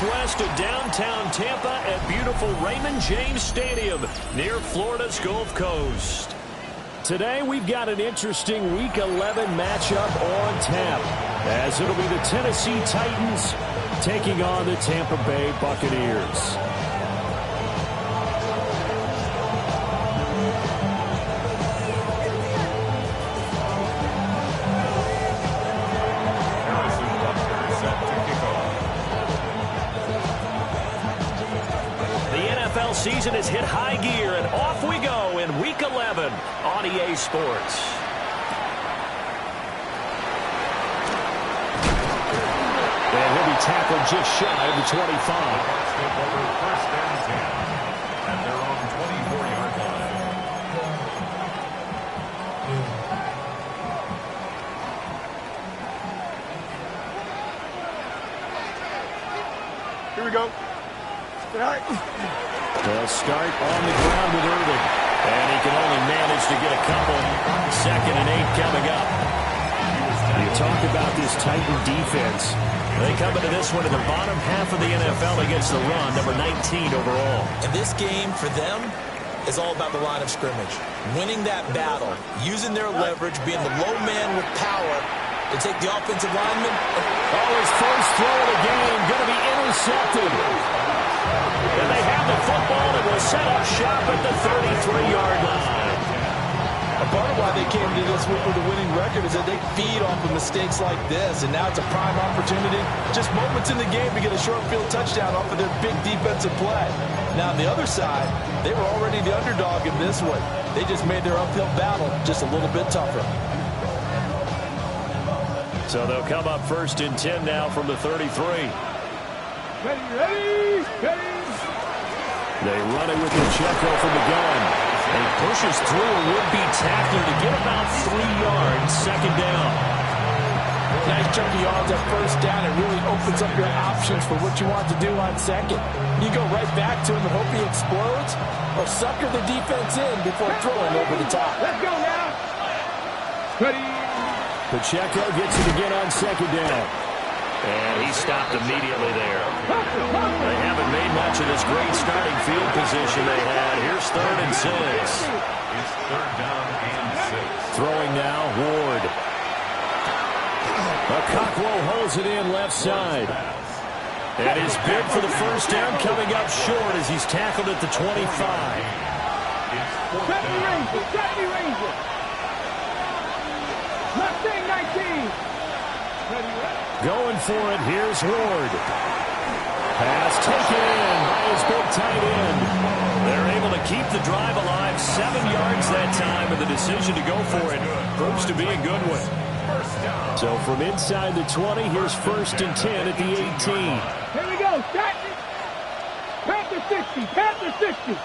West of downtown Tampa at beautiful Raymond James Stadium near Florida's Gulf Coast. Today we've got an interesting Week 11 matchup on tap, as it'll be the Tennessee Titans taking on the Tampa Bay Buccaneers. Season has hit high gear, and off we go in Week 11 on EA Sports. And he'll be tackled just shy of the 25. First and 10 at their own 24-yard line. Here we go. All right. They'll start on the ground with Irving. And he can only manage to get a couple. 2nd and 8 coming up. You talk about this Titan defense. They come into this one in the bottom half of the NFL against the run, number 19 overall. And this game for them is all about the line of scrimmage. Winning that battle, using their leverage, being the low man with power to take the offensive lineman. Oh, his first throw of the game going to be intercepted. And they have the football and will set up shop at the 33-yard line. A part of why they came to this week with a winning record is that they feed off of mistakes like this, and now it's a prime opportunity, just moments in the game to get a short field touchdown off of their big defensive play. Now, on the other side, they were already the underdog in this one. They just made their uphill battle just a little bit tougher. So they'll come up 1st and 10 now from the 33. Ready. They run it with Pacheco from the gun. He pushes through a would-be tackler to get about 3 yards, 2nd down. Nice chunky yards at 1st down. It really opens up your options for what you want to do on 2nd. You go right back to him and hope he explodes, or sucker the defense in before throwing over the top. Let's go now. Ready. Pacheco gets it again on 2nd down. And he stopped immediately there. They haven't made much of this great starting field position they had. Here's 3rd and 6. It's 3rd down and 6. Throwing now, Ward. Okakwo holds it in left side. And his bid for the 1st down coming up short as he's tackled at the 25. It's 4th down. Ranger. Mustang 19. Going for it, here's Ward. Pass taken in by his big tight end. They're able to keep the drive alive, 7 yards that time, and the decision to go for it proves to be a good one. So from inside the 20, here's 1st and 10 at the 18. Here we go, Panther 60.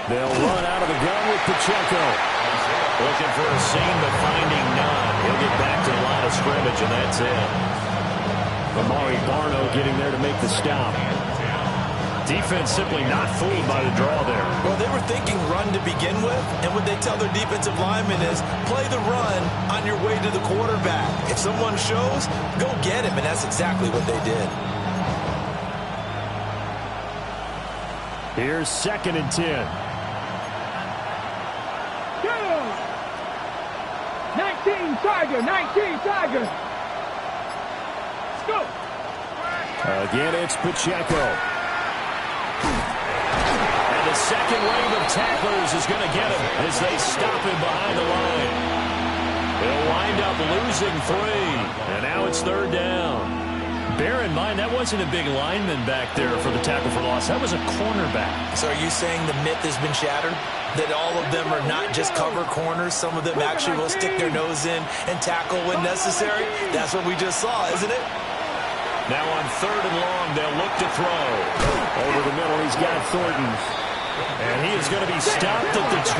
They'll run out of the gun with Pacheco. Looking for a seam, but finding none. He'll get back to the line of scrimmage, and that's it. Amari Barno getting there to make the stop. Defense simply not fooled by the draw there. Well, they were thinking run to begin with, and what they tell their defensive linemen is play the run on your way to the quarterback. If someone shows, go get him, and that's exactly what they did. Here's 2nd and 10. 19 Tiger. Let's go. Again, it's Pacheco. And the second wave of tacklers is going to get him as they stop him behind the line. They'll wind up losing 3. And now it's 3rd down. Bear in mind, that wasn't a big lineman back there for the tackle for loss. That was a cornerback. So are you saying the myth has been shattered? That all of them are not just cover corners? Some of them actually will stick their nose in and tackle when necessary? That's what we just saw, isn't it? Now on 3rd and long, they'll look to throw. Over the middle, he's got Thornton. And he is going to be stopped at the 12,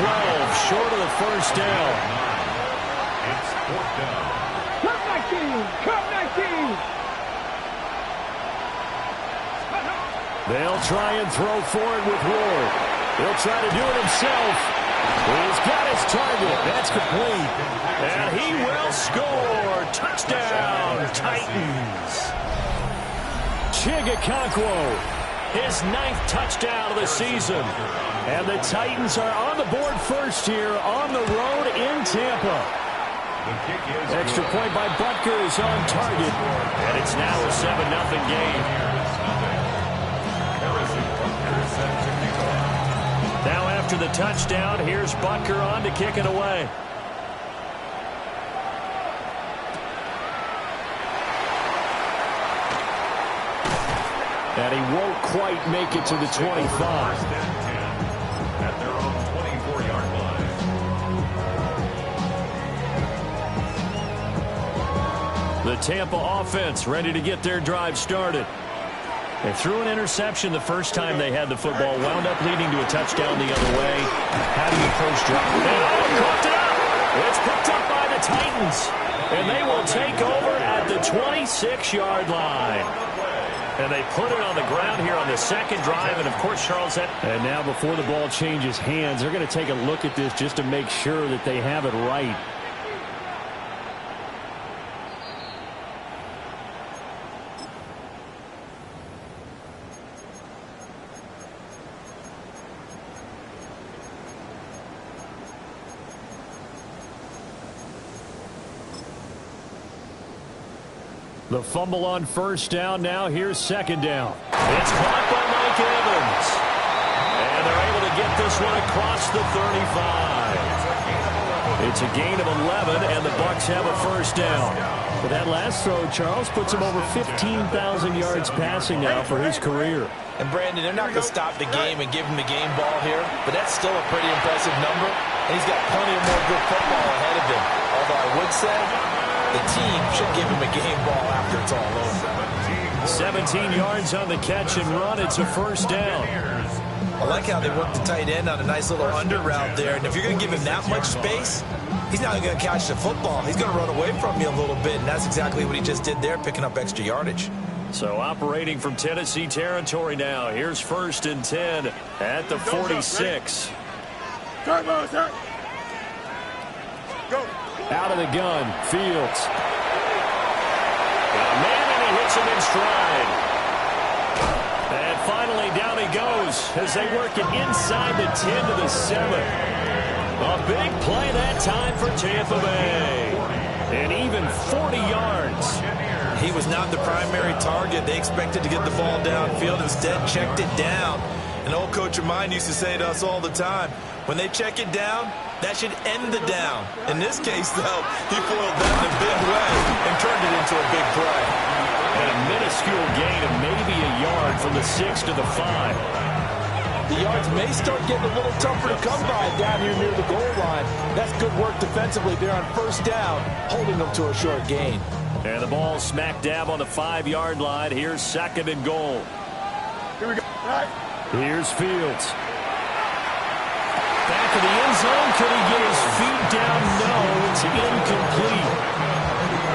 short of the 1st down. It's 4th down. Come 19. They'll try and throw for it with Ward. He'll try to do it himself. He's got his target. That's complete. And he will score. Touchdown, Titans. Chigakonkwo, his 9th touchdown of the season. And the Titans are on the board first here on the road in Tampa. Extra point by Butker is on target. And it's now a 7-0 game. Now after the touchdown, here's Butker on to kick it away. And he won't quite make it to the 25. At their own 24-yard line. The Tampa offense ready to get their drive started. They threw an interception the first time they had the football, wound up leading to a touchdown the other way. How do you approach drive? Caught it up. It's picked up by the Titans. And they will take over at the 26-yard line. And they put it on the ground here on the second drive. And, of course, Charles, and now before the ball changes hands, they're going to take a look at this just to make sure that they have it right. The fumble on first down. Now here's second down. It's caught by Mike Evans. And they're able to get this one across the 35. It's a gain of 11, and the Bucs have a first down. But that last throw, Charles, puts him over 15,000 yards passing now for his career. And, Brandon, they're not going to stop the game and give him the game ball here, but that's still a pretty impressive number, and he's got plenty of more good football ahead of him. Although I would say the team should give him a game ball after it's all over. 17 yards on the catch and run. It's a first down. I like how they worked the tight end on a nice little under route there. And if you're going to give him that much space, he's not going to catch the football. He's going to run away from you a little bit, and that's exactly what he just did there, picking up extra yardage. So operating from Tennessee territory now. Here's first and 10 at the 46. Go. Out of the gun, Fields. Got a man, and he hits him in stride. And finally, down he goes as they work it inside the 10 to the 7. A big play that time for Tampa Bay. And even 40 yards. He was not the primary target. They expected to get the ball downfield. Instead, checked it down. An old coach of mine used to say to us all the time, when they check it down, that should end the down. In this case, though, he foiled that in a big way and turned it into a big play. And a minuscule gain of maybe a yard from the 6 to the 5. The yards may start getting a little tougher to come by down here near the goal line. That's good work defensively there on first down, holding them to a short gain. And the ball smack dab on the 5-yard line. Here's second and goal. Here we go. All right. Here's Fields. Back of the end zone. Could he get his feet down? No, it's incomplete.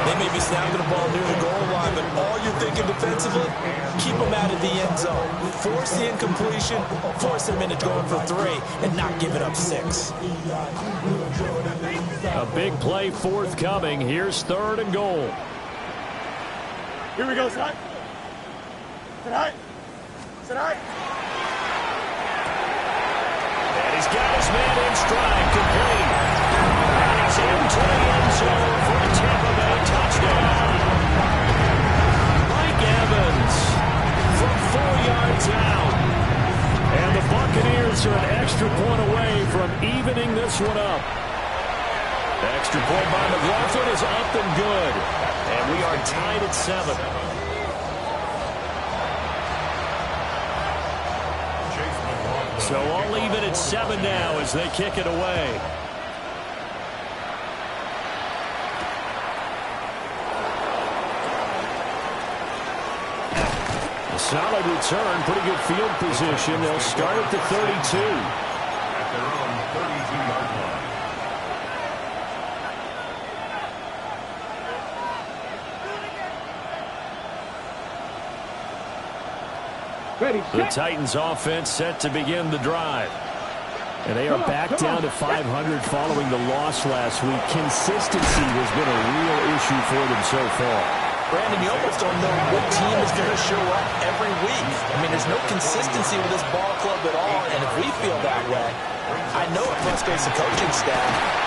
They may be snapping the ball near the goal line, but all you're thinking defensively, keep them out of the end zone. Force the incompletion, force them into going for 3, and not give it up 6. A big play forthcoming. Here's third and goal. Here we go, son. Sit high. Sit high. And he's got his man in stride, complete. And he's into the end zone for a Tampa Bay touchdown. Mike Evans from 4 yards out. And the Buccaneers are an extra point away from evening this one up. Extra point by McLaughlin is up and good. And we are tied at 7. So all even at 7 now as they kick it away. A solid return, pretty good field position. They'll start at the 32. At their own 32-yard line. Ready, The set. Titans offense set to begin the drive. And they are back down to 500 following the loss last week. Consistency has been a real issue for them so far. Brandon, you almost don't know what team is going to show up every week. I mean, there's no consistency with this ball club at all, and if we feel that way, I know it frustrates the coaching staff,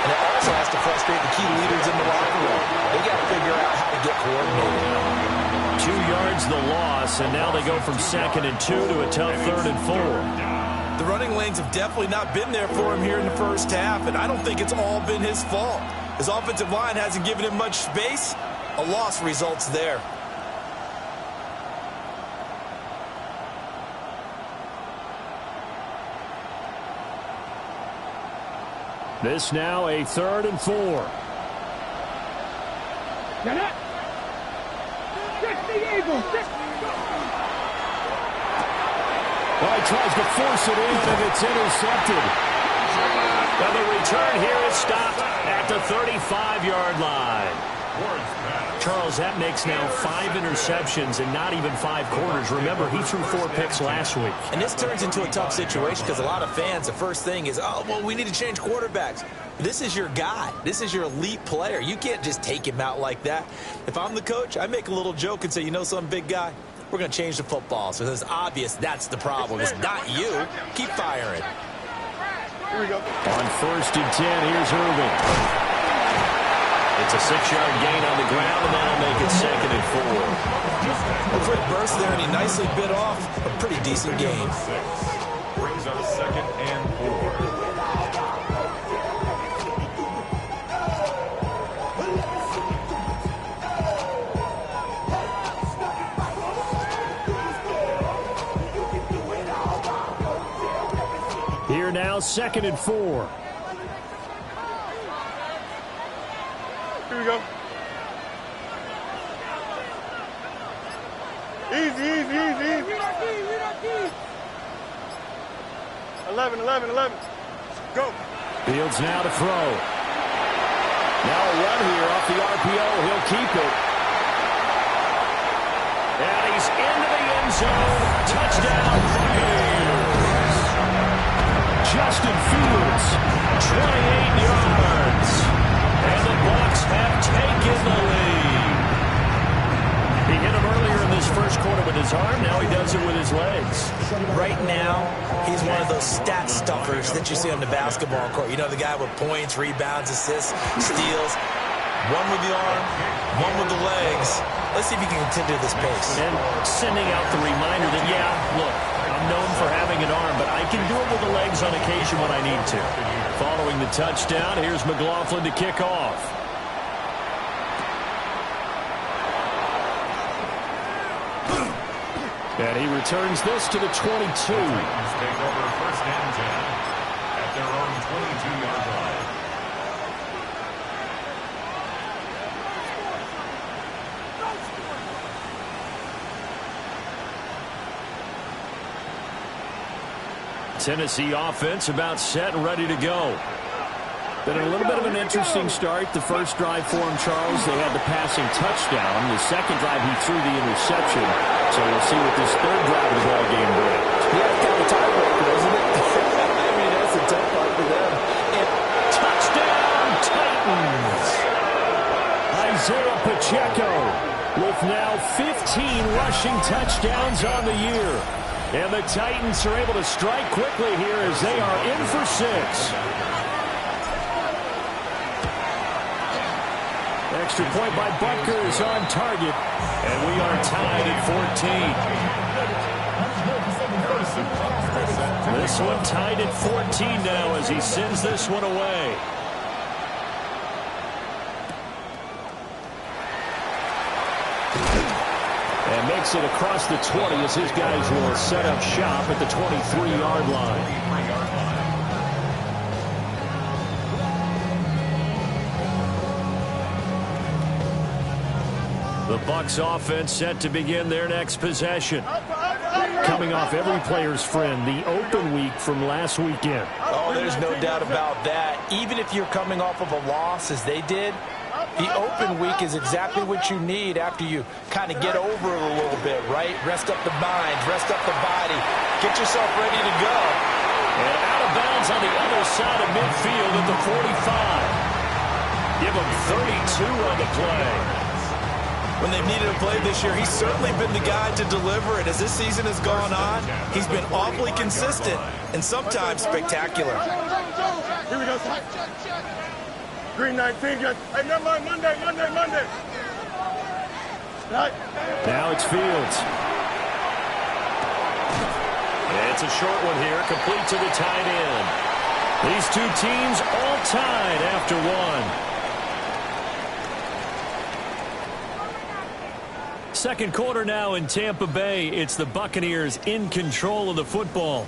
and it also has to frustrate the key leaders in the locker room. They got to figure out how to get coordinated. 2 yards the loss, and now they go from 2nd and 2 to a tough 3rd and 4. The running lanes have definitely not been there for him here in the first half, and I don't think it's all been his fault. His offensive line hasn't given him much space. A loss results there. This now a 3rd and 4. Well, he tries to force it in, and it's intercepted. And the return here is stopped at the 35-yard line. Charles, that makes now 5 interceptions and not even 5 quarters. Remember, he threw 4 picks last week. And this turns into a tough situation because a lot of fans, the first thing is, oh, well, we need to change quarterbacks. This is your guy. This is your elite player. You can't just take him out like that. If I'm the coach, I make a little joke and say, you know something, big guy? We're going to change the football. So it's obvious that's the problem. It's not you. Keep firing. Here we go. On 1st and 10, here's Irving. It's a 6-yard gain on the ground, and that'll make it 2nd and 4. A quick burst there, and he nicely bit off a pretty decent gain. Brings up 2nd and 4. Here now, 2nd and 4. Here we go. Easy, easy, easy, easy. 11. Go. Fields now to throw. Now a run here off the RPO. He'll keep it. And he's into the end zone. Touchdown, Buccaneers. Justin Fields, 28 yards. And the Bucs have taken the lead. He hit him earlier in this first quarter with his arm. Now he does it with his legs. Right now, he's one of those stat stuffers that you see on the basketball court. You know, the guy with points, rebounds, assists, steals. One with the arm, one with the legs. Let's see if he can continue this pace. And sending out the reminder that, yeah, look, I'm known for having an arm, but I can do it with the legs on occasion when I need to. Following the touchdown, here's McLaughlin to kick off. And he returns this to the 22. Take over 1st and 10 at their own 22-yard line. Tennessee offense about set and ready to go. Been a little bit of an interesting start. The first drive for him, Charles, they had the passing touchdown. The second drive, he threw the interception. So we'll see what this third drive of the ball game brings. Yeah, it's kind of a tiebreaker, isn't it? I mean, that's a tough part for them. And touchdown, Titans! Isaiah Pacheco with now 15 rushing touchdowns on the year. And the Titans are able to strike quickly here as they are in for 6. Extra point by Butker is on target. And we are tied at 14. This one tied at 14 now as he sends this one away. And makes it across the 20 as his guys will set up shop at the 23-yard line. The Bucs offense set to begin their next possession. Coming off every player's friend, the open week from last weekend. Oh, there's no doubt about that. Even if you're coming off of a loss as they did, the open week is exactly what you need after you kind of get over it a little bit, right? Rest up the mind, rest up the body, get yourself ready to go. And out of bounds on the other side of midfield at the 45. Give him 32 on the play. When they've needed a play this year, he's certainly been the guy to deliver it. As this season has gone on, he's been awfully consistent and sometimes spectacular. Here we go. Green 19. Hey, never mind. Monday. Right. Now it's Fields. It's a short one here, complete to the tight end. These two teams all tied after one. Second quarter now in Tampa Bay. It's the Buccaneers in control of the football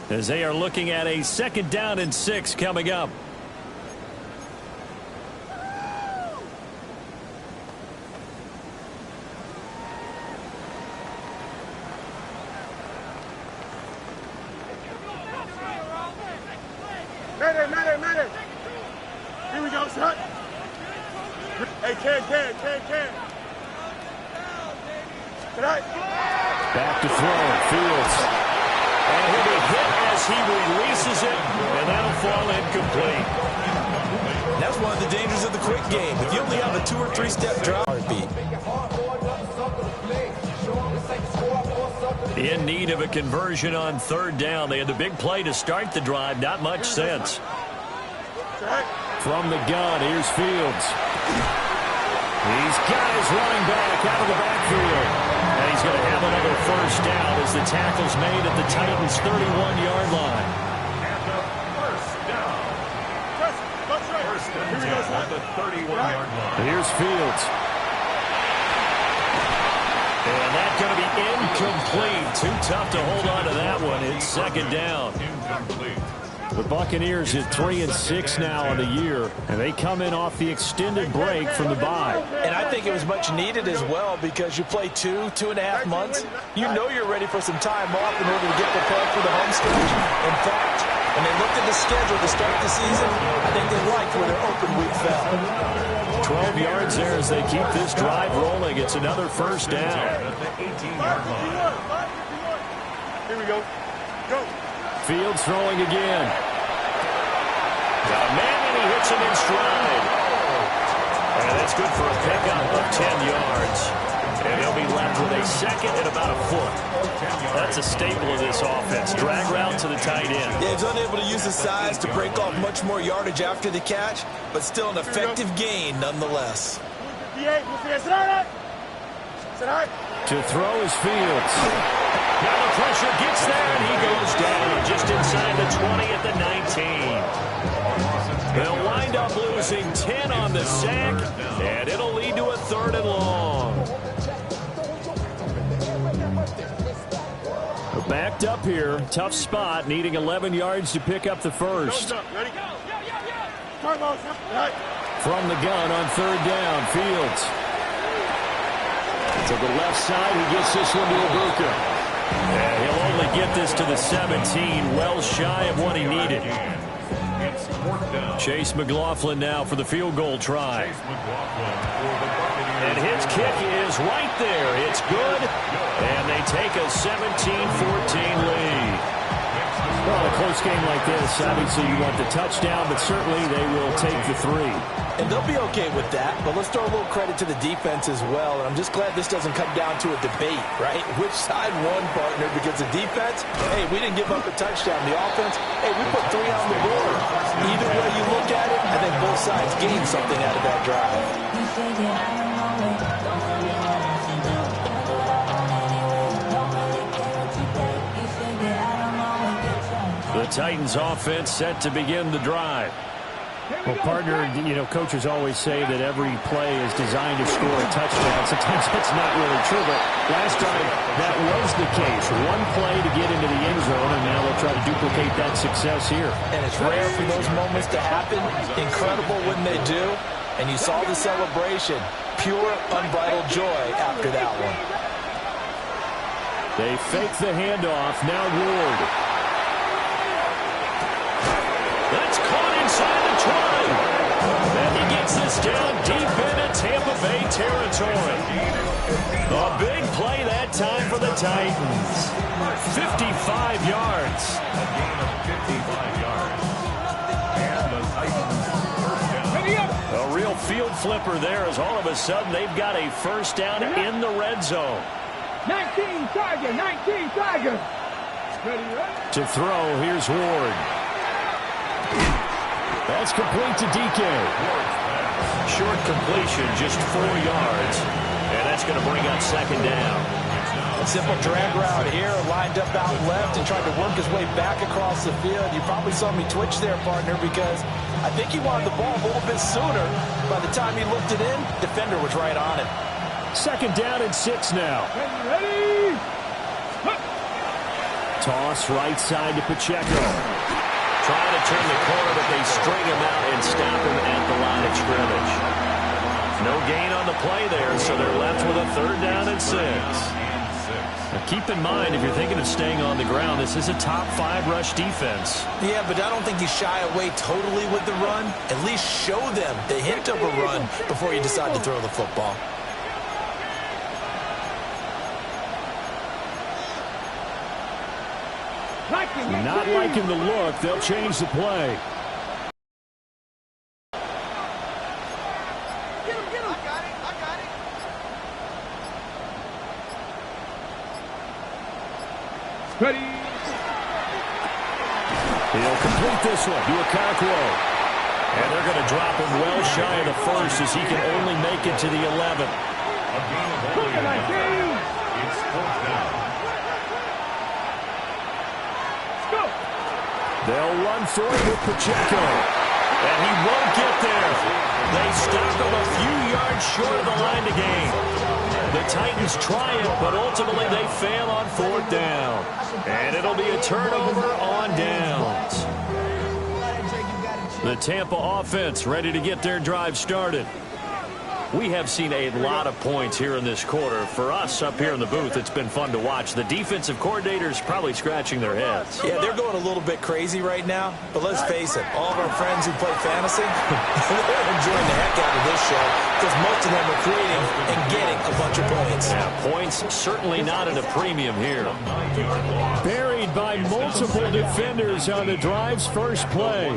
as they are looking at a 2nd down and 6 coming up. Medic. Here we go, son. Hey, can. Back to throw. Fields. And he'll be hit as he releases it, and that'll fall incomplete. That's one of the dangers of the quick game. If you only have a 2- or 3-step drop, heartbeat. In need of a conversion on 3rd down. They had the big play to start the drive. Not much sense. From the gun, here's Fields. He's got his running back out of the backfield. And he's going to have another 1st down as the tackle's made at the Titans' 31-yard line. And the 1st down. First and 10 at the 31-yard line. Here's Fields. And that's going to be incomplete. Too tough to hold on to that one. It's 2nd down. Incomplete. The Buccaneers at 3-6 now on the year, and they come in off the extended break from the bye. And I think it was much needed as well because you play 2.5 months. You know you're ready for some time off in order to get prepared for the home stretch. In fact, when they looked at the schedule to start the season, I think they liked where their open week fell. 12 yards there as they keep this drive rolling. It's another 1st down. At the 18-yard line. Here we go. Go. Fields throwing again. Got a man, and he hits him in stride. And that's good for a pickup of 10 yards. And they'll be left with a 2nd and about a foot. That's a staple of this offense. Drag route to the tight end. Yeah, he's unable to use his size to break off much more yardage after the catch, but still an effective gain nonetheless. To throw is Fields. Now the pressure gets there, and he goes down just inside the 20 at the 19. They'll wind up losing 10 on the sack, and it'll lead to a 3rd and long. Backed up here, tough spot, needing 11 yards to pick up the 1st. From the gun on 3rd down, Fields. To the left side, he gets this one to Ibuka. And he'll only get this to the 17, well shy of what he needed. Chase McLaughlin now for the field goal try. And his kick is right there. It's good. And they take a 17-14 lead. Well, a close game like this, obviously you want the touchdown, but certainly they will take the 3. And they'll be okay with that, but let's throw a little credit to the defense as well. And I'm just glad this doesn't come down to a debate, right? Which side won, partner? Because the defense, hey, we didn't give up a touchdown. The offense, hey, we put 3 on the board. Either way you look at it, I think both sides gained something out of that drive. The Titans offense set to begin the drive. Well, partner, you know, coaches always say that every play is designed to score a touchdown. Sometimes that's not really true, but last time that was the case. One play to get into the end zone, and now they'll try to duplicate that success here. And it's rare for those moments to happen. Incredible when they do. And you saw the celebration. Pure, unbridled joy after that one. They fake the handoff. Now Ward. That's caught inside the 20. And he gets this down deep into Tampa Bay territory. A big play that time for the Titans. 55 yards. A gain of 55 yards. And the Titans first down. A real field flipper there as all of a sudden they've got a first down in the red zone. 19 Tiger, 19 Tiger. To throw, here's Ward. That's complete to DK. Short completion, just 4 yards. And that's going to bring up second down. A simple drag route here, lined up out left and tried to work his way back across the field. You probably saw me twitch there, partner, because I think he wanted the ball a little bit sooner. By the time he looked it in, defender was right on it. Second down and 6 now. Ready? Toss right side to Pacheco. Trying to turn the corner, but they string him out and stop him at the line of scrimmage. No gain on the play there, so they're left with a third down and 6. Now keep in mind, if you're thinking of staying on the ground, this is a top 5 rush defense. Yeah, but I don't think you shy away totally with the run. At least show them the hint of a run before you decide to throw the football. Not liking the look. They'll change the play. Get him, get him. I got it. Ready? He'll complete this one to Okonkwo. And they're going to drop him well shy of the first as he can only make it to the 11. A gain of only 11. It's fourth down. They'll run for it with Pacheco. And he won't get there. They stop him a few yards short of the line to gain. The Titans triumph, but ultimately they fail on fourth down. And it'll be a turnover on downs. The Tampa offense ready to get their drive started. We have seen a lot of points here in this quarter. For us up here in the booth, it's been fun to watch. The defensive coordinators probably scratching their heads. Yeah, they're going a little bit crazy right now. But let's face it, all of our friends who play fantasy, they're enjoying the heck out of this show because most of them are creating and getting a bunch of points. Yeah, points certainly not at a premium here. Buried by multiple defenders on the drive's first play.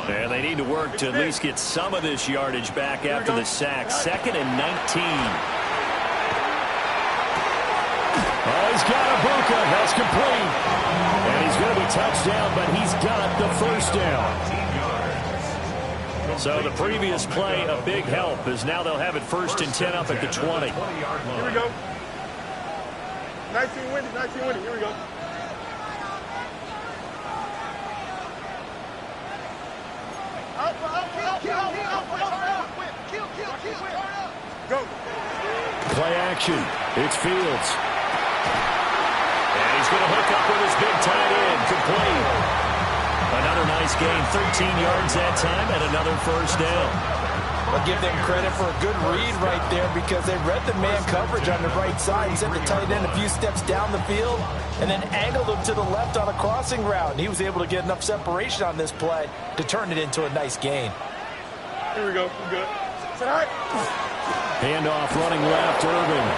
And they need to work to at least get some of this yardage back after the sack. Second and 19. Oh, he's got Ibuka. That's complete. And he's going to be touchdown, but he's got the first down. So the previous play, a big help, as now they'll have it first and 10 up at the 20. Here we go. 19 winning. Here we go. Go. Play action. It's Fields. And he's going to hook up with his big tight end. Complete. Another nice gain. 13 yards that time and another first down. I'll give them credit for a good read right there because they read the man coverage on the right side. He sent the tight end a few steps down the field and then angled him to the left on a crossing route. And he was able to get enough separation on this play to turn it into a nice gain. Here we go. We're good. Say hi. Handoff running left, Irving.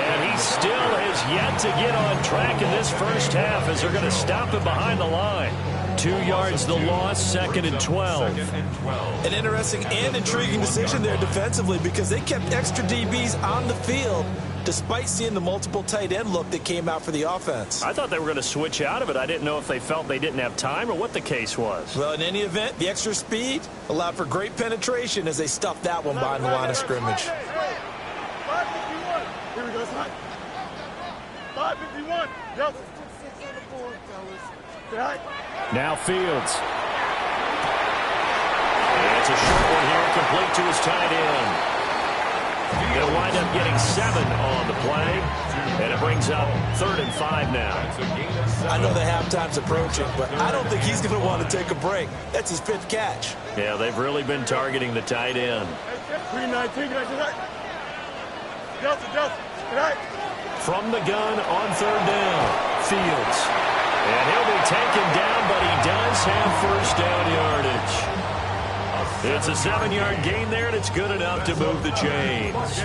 And he still has yet to get on track in this first half as they're going to stop him behind the line. 2 yards the loss, second and 12. An interesting and intriguing decision there defensively because they kept extra DBs on the field despite seeing the multiple tight end look that came out for the offense. I thought they were going to switch out of it. I didn't know if they felt they didn't have time or what the case was. Well, in any event, the extra speed allowed for great penetration as they stuffed that one behind the line of scrimmage. 551. Here we go, son. 551. Go. Now Fields. And it's a short one here, complete to his tight end. They'll wind up getting 7 on the play, and it brings up 3rd and 5 now. I know the halftime's approaching, but I don't think he's going to want to take a break. That's his 5th catch. Yeah, they've really been targeting the tight end. 319. From the gun on 3rd down, Fields. And he'll be taken down, but he does have first down yardage. It's a 7-yard gain there, and it's good enough to move the chains.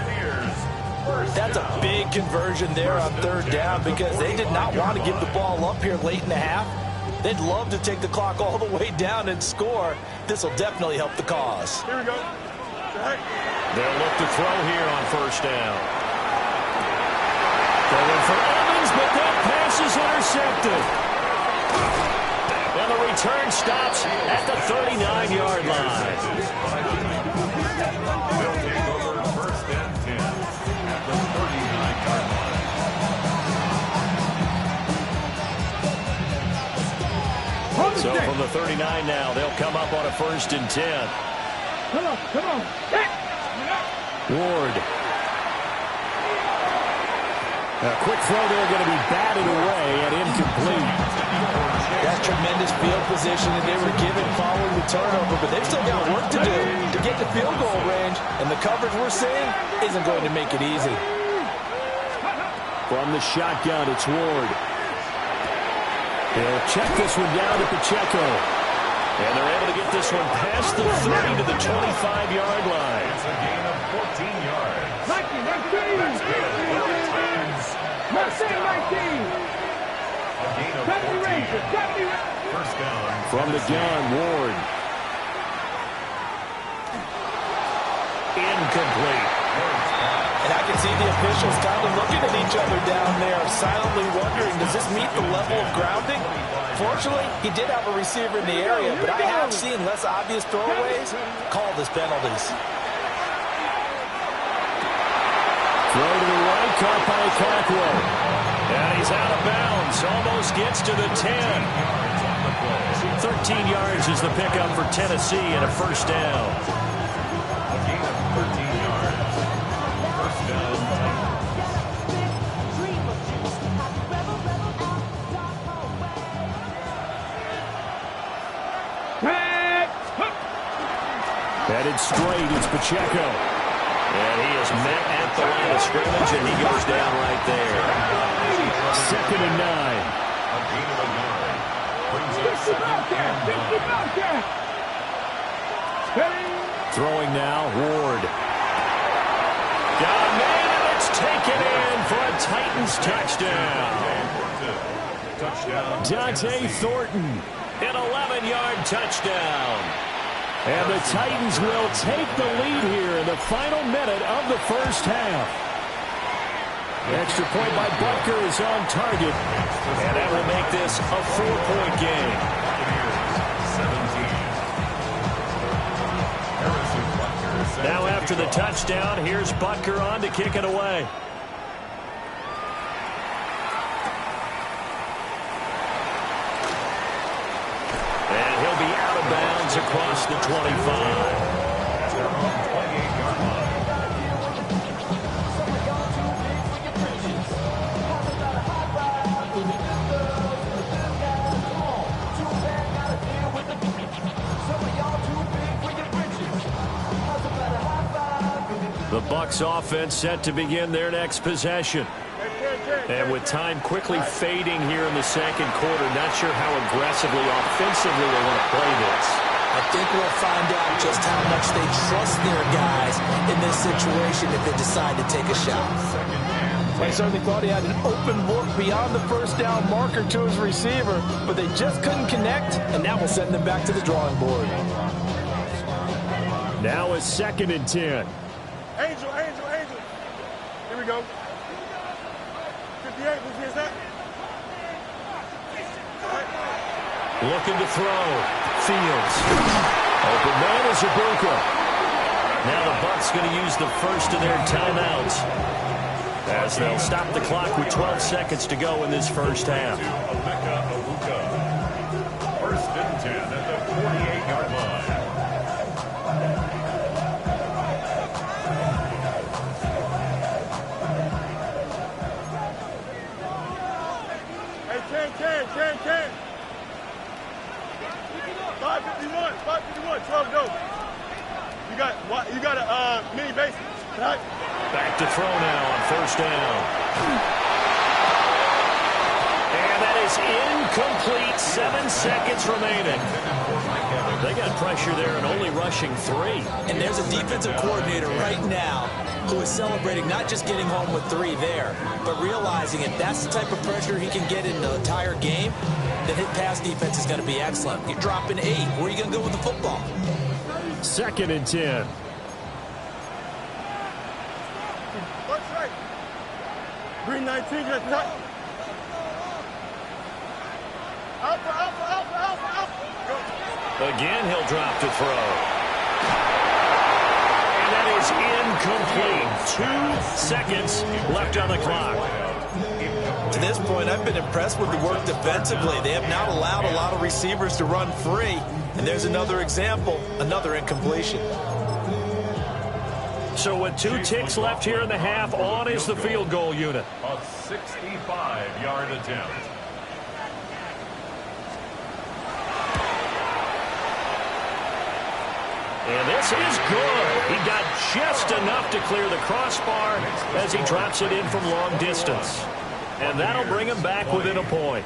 That's a big conversion there on third down because they did not want to give the ball up here late in the half. They'd love to take the clock all the way down and score. This will definitely help the cause. Here we go. They'll look to throw here on first down. Going for Evans, but that pass is intercepted. And the return stops at the 39-yard line. They'll take over first and 10 at the 39-yard line. So from the 39 now, they'll come up on a first and 10. Come on. Ward. A quick throw there going to be batted away and incomplete. That's tremendous field position that they were given following the turnover, but they've still got work to do to get the field goal range, and the coverage we're seeing isn't going to make it easy. From the shotgun, it's Ward. He'll check this one down to Pacheco. And they're able to get this one past the 30 to the 25-yard line. It's a gain of 14 yards. A gain of 14. First down. From the gun, Ward. Incomplete. And I can see the officials kind of looking at each other down there, silently wondering, does this meet the level of grounding? Fortunately, he did have a receiver in the area, but I have seen less obvious throwaways called as penalties. Throw to the right, caught by Cockrell. And he's out of bounds, almost gets to the 10. 13 yards is the pickup for Tennessee and a first down. A gain of 13 yards. First down. Headed straight, it's Pacheco. And he is met at the line of scrimmage, and he goes down right there. 2nd and 9. A gain of a yard. Brings up 2nd and 9. Throwing now, Ward. Got a man, and it's taken in for a Titans touchdown. Touchdown. Dante Thornton, an 11-yard touchdown. And the Titans will take the lead here in the final minute of the first half. Extra point by Butker is on target. And that will make this a 4-point game. Now after the touchdown, here's Butker on to kick it away. And he'll be out of bounds across the 25. The Bucs offense set to begin their next possession. And with time quickly fading here in the second quarter, not sure how aggressively, offensively they want to play this. I think we'll find out just how much they trust their guys in this situation if they decide to take a shot. I certainly thought he had an open look beyond the first down marker to his receiver, but they just couldn't connect, and that will send them back to the drawing board. Now a 2nd and 10. Angel. Here we go. 58, who's that? Looking to throw. Fields. Open man is Ibuka. Now the Bucs going to use the first of their timeouts, as they'll stop the clock with 12 seconds to go in this first half. First and 10 at the 48-yard line. Can. 551, 12 go. You got a mini base. Right? Back to throw now on first down. And that is incomplete. 7 seconds remaining. They got pressure there and only rushing 3. And there's a defensive coordinator right now who is celebrating not just getting home with 3 there, but realizing if that's the type of pressure he can get in the entire game, then his pass defense is going to be excellent. You're dropping 8. Where are you going to go with the football? 2nd and 10. What's right? Green 19, just not. Alpha. Again, he'll drop to throw. And that is incomplete. 2 seconds left on the clock. To this point, I've been impressed with the work defensively. They have not allowed a lot of receivers to run free. And there's another example, another incompletion. So with 2 ticks left here in the half, on is the field goal unit. A 65-yard attempt. And this is good. He got just enough to clear the crossbar as he drops it in from long distance. And that'll bring him back within a point.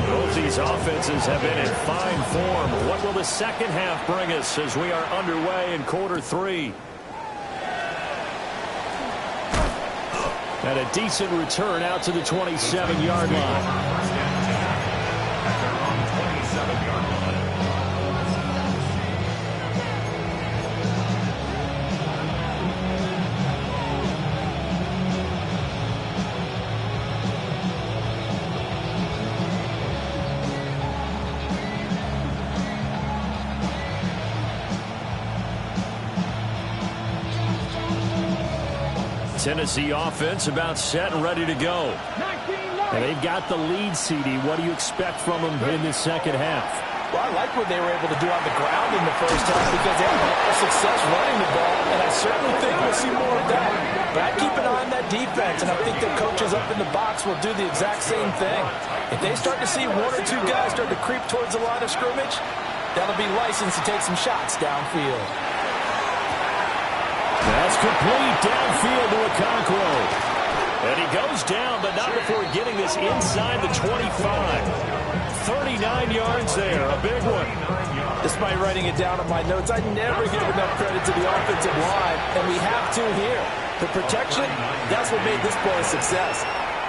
Both these offenses have been in fine form. What will the second half bring us as we are underway in quarter 3? And a decent return out to the 27-yard line. Tennessee offense about set and ready to go. And they've got the lead, CD. What do you expect from them in this second half? Well, I like what they were able to do on the ground in the first half because they had a lot of success running the ball, and I certainly think we'll see more of that. But I keep an eye on that defense, and I think their coaches up in the box will do the exact same thing. If they start to see 1 or 2 guys start to creep towards the line of scrimmage, that'll be licensed to take some shots downfield. That's complete downfield to Okonkwo. And he goes down, but not before getting this inside the 25. 39 yards there, a big one. Despite writing it down on my notes, I never give enough credit to the offensive line, and we have to here. The protection, that's what made this play a success.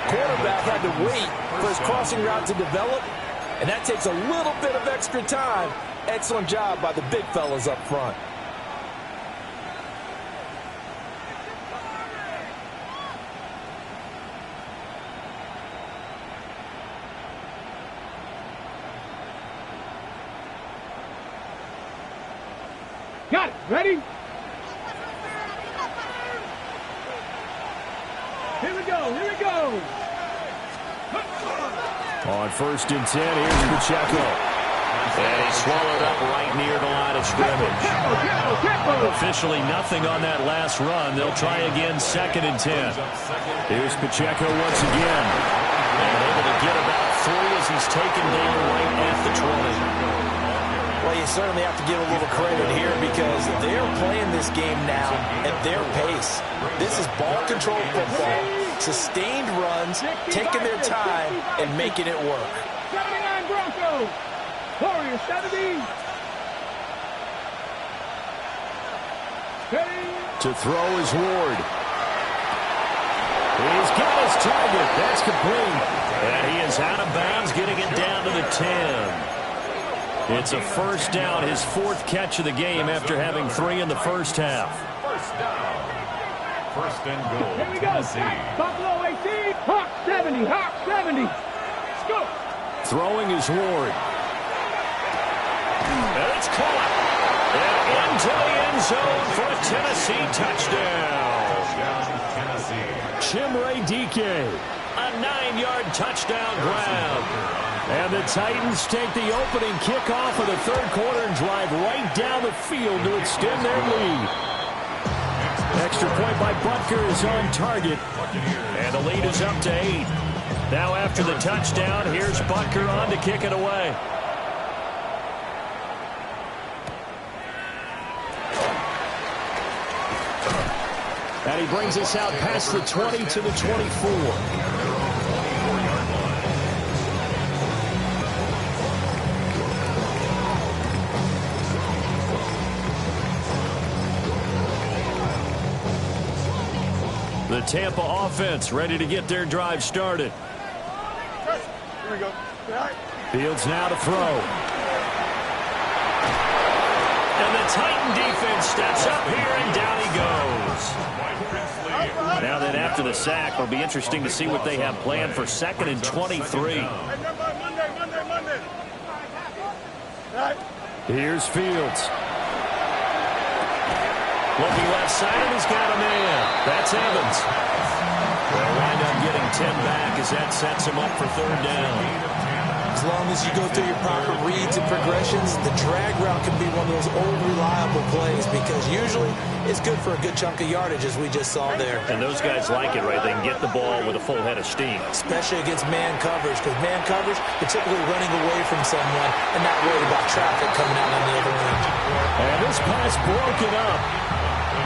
Quarterback had to wait for his crossing route to develop, and that takes a little bit of extra time. Excellent job by the big fellas up front. Got it. Ready? Here we go. On 1st and 10, here's Pacheco. And he's swallowed up right near the line of scrimmage. Officially nothing on that last run. They'll try again 2nd and 10. Here's Pacheco once again. And able to get about 3 as he's taken down right at the 20. Well, you certainly have to give a little credit here because they're playing this game now at their pace. This is ball control football, sustained runs, taking their time, and making it work. 79 Broncos. Warriors 70. To throw is Ward. He's got his target. That's complete. And he is out of bounds, getting it down to the 10. It's a first down, his 4th catch of the game after having 3 in the first half. First down. 1st and goal. Here we go. Buffalo 18. Hawk 70. Let's go. Throwing is Ward. And it's caught. And into the end zone for a Tennessee touchdown. Chimere Dike. A 9-yard touchdown grab. And the Titans take the opening kickoff of the 3rd quarter and drive right down the field to extend their lead. Extra point by Butker is on target. And the lead is up to 8. Now after the touchdown, here's Butker on to kick it away. And he brings us out past the 20 to the 24. The Tampa offense ready to get their drive started. Here we go. Fields now to throw. And the Titan defense steps up here, and down he goes. Now then, after the sack, it'll be interesting to see what they have planned for 2nd and 23. Monday. Here's Fields. Looking left side, and he's got a man. That's Evans. They'll wind up getting 10 back as that sets him up for 3rd down. As long as you go through your proper reads and progressions, the drag route can be one of those old reliable plays because usually it's good for a good chunk of yardage, as we just saw there. And those guys like it, right? They can get the ball with a full head of steam. Especially against man coverage, because man coverage, you're typically running away from someone and not worried about traffic coming out on the other end. And this pass broken up.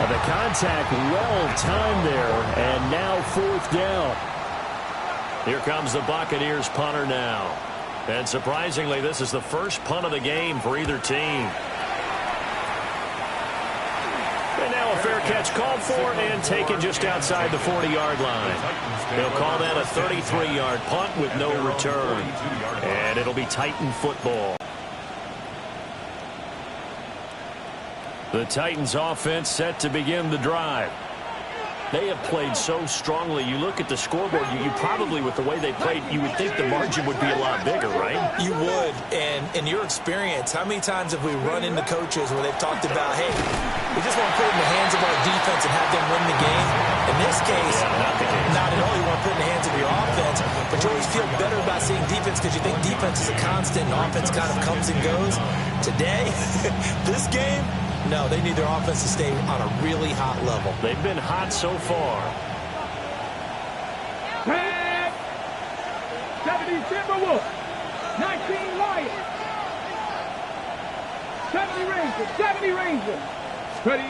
The contact well timed there, and now 4th down. Here comes the Buccaneers punter now. And surprisingly, this is the first punt of the game for either team. And now a fair catch called for and taken just outside the 40-yard line. They'll call that a 33-yard punt with no return. And it'll be Titan football. The Titans offense set to begin the drive. They have played so strongly. You look at the scoreboard, you probably, with the way they played, you would think the margin would be a lot bigger, right? You would. And in your experience, how many times have we run into coaches where they've talked about, hey, we just want to put it in the hands of our defense and have them win the game? In this case, not the case. Not at all. You want to put it in the hands of your offense, but you always feel better about seeing defense because you think defense is a constant and offense kind of comes and goes. Today, this game, no, they need their offense to stay on a really hot level. They've been hot so far. 70 Timberwolves, 19 Lions, 70 Rangers. Ready.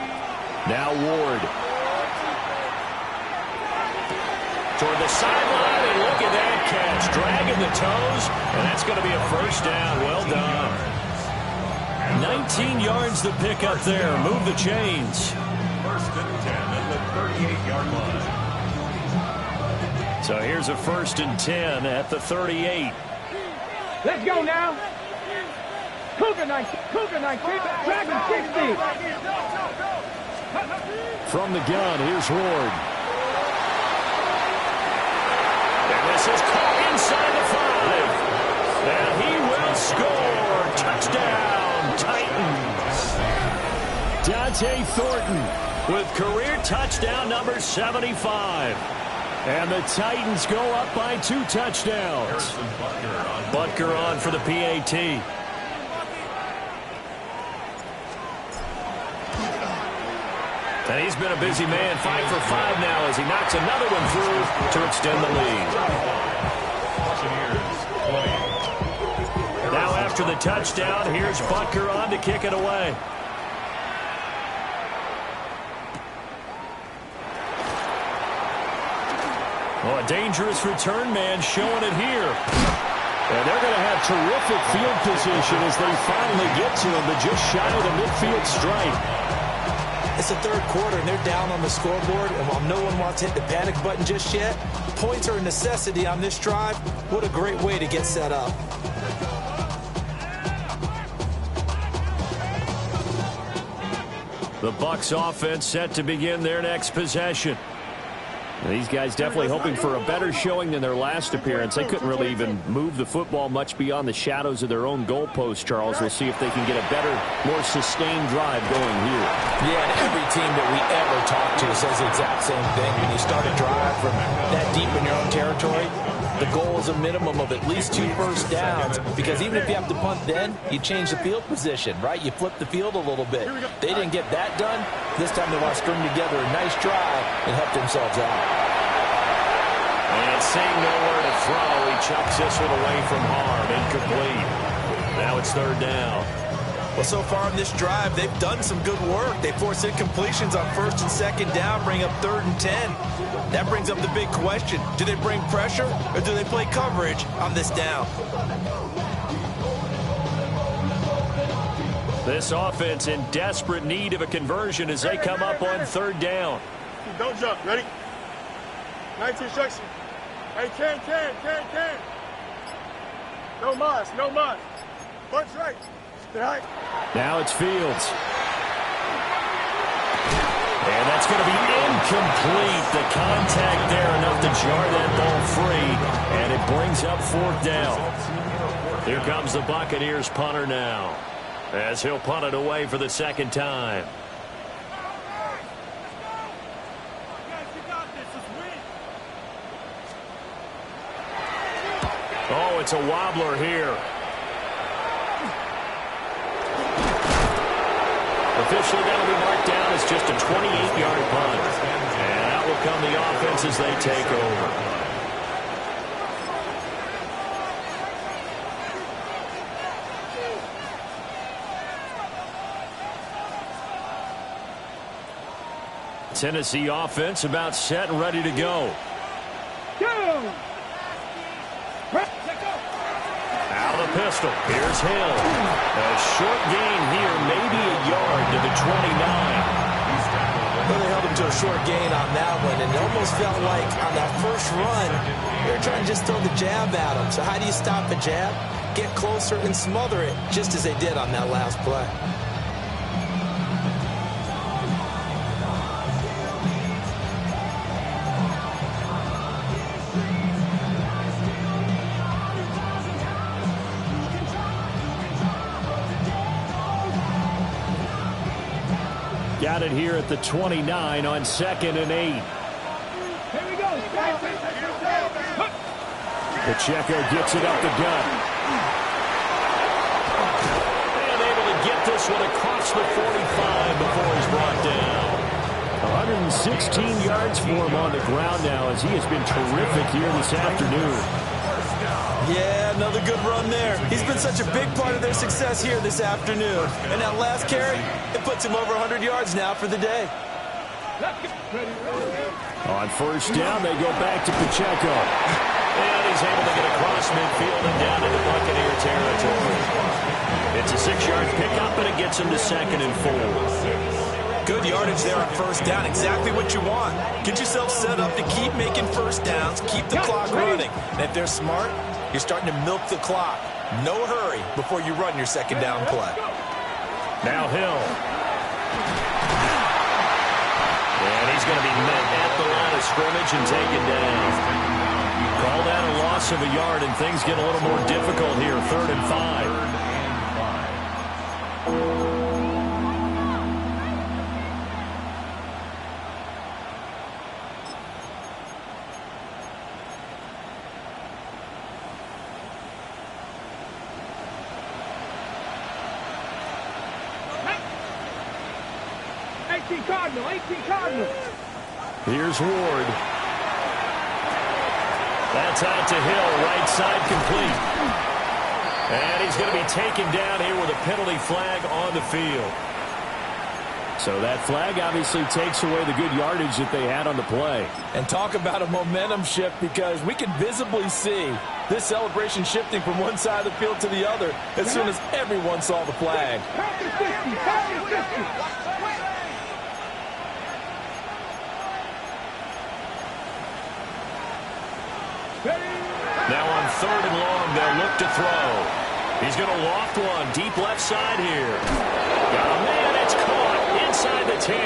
Now Ward. Toward the sideline, and look at that catch. Dragging the toes, and that's going to be a 1st down. Well done. 19 yards to pick up there. Move the chains. 1st and 10 at the 38-yard line. So here's a 1st and 10 at the 38. Let's go now. Cougar 19, Dragon 60. From the gun, here's Ward. And this is caught inside the 5. And he will score. Touchdown. Titans. Dante Thornton with career touchdown number 75. And the Titans go up by 2 touchdowns. Butker on for the PAT. And he's been a busy man, 5 for 5 now as he knocks another one through to extend the lead. Now after the touchdown, here's Butker on to kick it away. Oh, a dangerous return man showing it here. And they're going to have terrific field position as they finally get to him, but just shy of the midfield stripe. It's the 3rd quarter, and they're down on the scoreboard, and while no one wants to hit the panic button just yet, points are a necessity on this drive. What a great way to get set up. The Bucs offense set to begin their next possession. And these guys definitely hoping for a better showing than their last appearance. They couldn't really even move the football much beyond the shadows of their own goalpost, Charles. We'll see if they can get a better, more sustained drive going here. Yeah, and every team that we ever talk to says the exact same thing. When you start a drive from that deep in your own territory, the goal is a minimum of at least 2 first downs, because even if you have to punt then, you change the field position, right? You flip the field a little bit. They didn't get that done. This time they want to string together a nice drive and help themselves out. And seeing nowhere to throw, he chucks this one away from harm. Incomplete. Now it's 3rd down. Well, so far in this drive, they've done some good work. They forced incompletions on 1st and 2nd down, bring up 3rd and 10. That brings up the big question. Do they bring pressure or do they play coverage on this down? This offense in desperate need of a conversion as they come up on 3rd down. Don't jump. Ready? 19 Hey, can. No mas. Bunch right. Right. Now it's Fields. And that's going to be incomplete. The contact there enough to jar that ball free. And it brings up 4th down. Here comes the Buccaneers punter now, as he'll punt it away for the 2nd time. Oh, it's a wobbler here. Officially, that'll be marked down as just a 28-yard punt. And out will come the offense as they take over. Tennessee offense about set and ready to go. Out of the pistol. Here's Hill. A short gain here, maybe a yard to the 29. Well, they held him to a short gain on that one, and it almost felt like on that first run, they were trying to just throw the jab at him. So how do you stop a jab? Get closer and smother it, just as they did on that last play. Got it here at the 29 on 2nd and 8. Here we go. Pacheco gets it up the gut. And able to get this one across the 45 before he's brought down. 116 yards for him on the ground now, as he has been terrific here this afternoon. Yeah, another good run there. He's been such a big part of their success here this afternoon. And that last carry, it puts him over 100 yards now for the day. On 1st down, they go back to Pacheco. And he's able to get across midfield and down into Buccaneer territory. It's a 6-yard pickup, and it gets him to 2nd and 4. Good yardage there on 1st down. Exactly what you want. Get yourself set up to keep making 1st downs, keep the clock running. And if they're smart, you're starting to milk the clock. No hurry before you run your 2nd down play. Now Hill. And he's going to be met at the line of scrimmage and taken down. Call that a loss of a yard, and things get a little more difficult here. 3rd and 5. Cardinal. Here's Ward. That's out to Hill, right side complete. And he's going to be taken down here with a penalty flag on the field. So that flag obviously takes away the good yardage that they had on the play. And talk about a momentum shift, because we can visibly see this celebration shifting from one side of the field to the other as soon as everyone saw the flag. Now on 3rd and long, they'll look to throw. He's going to loft one deep left side here. Got a man, it's caught inside the 10.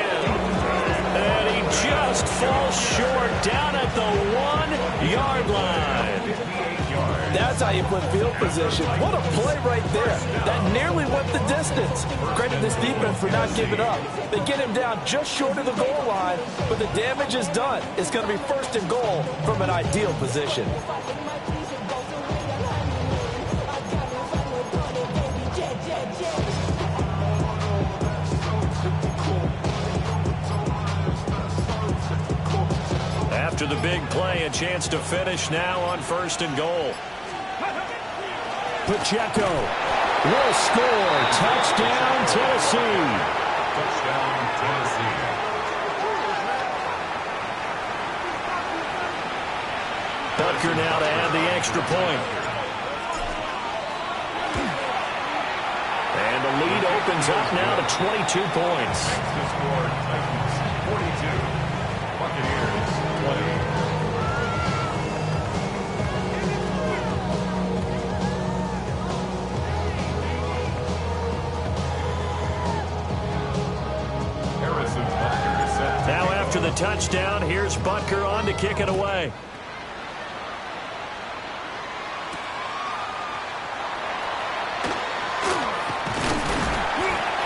And he just falls short down at the 1-yard line. That's how you put field position. What a play right there. That nearly went the distance. Credit this defense for not giving up. They get him down just short of the goal line, but the damage is done. It's going to be 1st and goal from an ideal position. After the big play, a chance to finish now on 1st and goal. Pacheco will score. Touchdown, Tennessee. Touchdown, Tennessee. Butker now to add the extra point. And the lead opens up now to 22 points. Thanks to score, Titans 42. Buccaneers 20. after the touchdown. Here's Butker on to kick it away.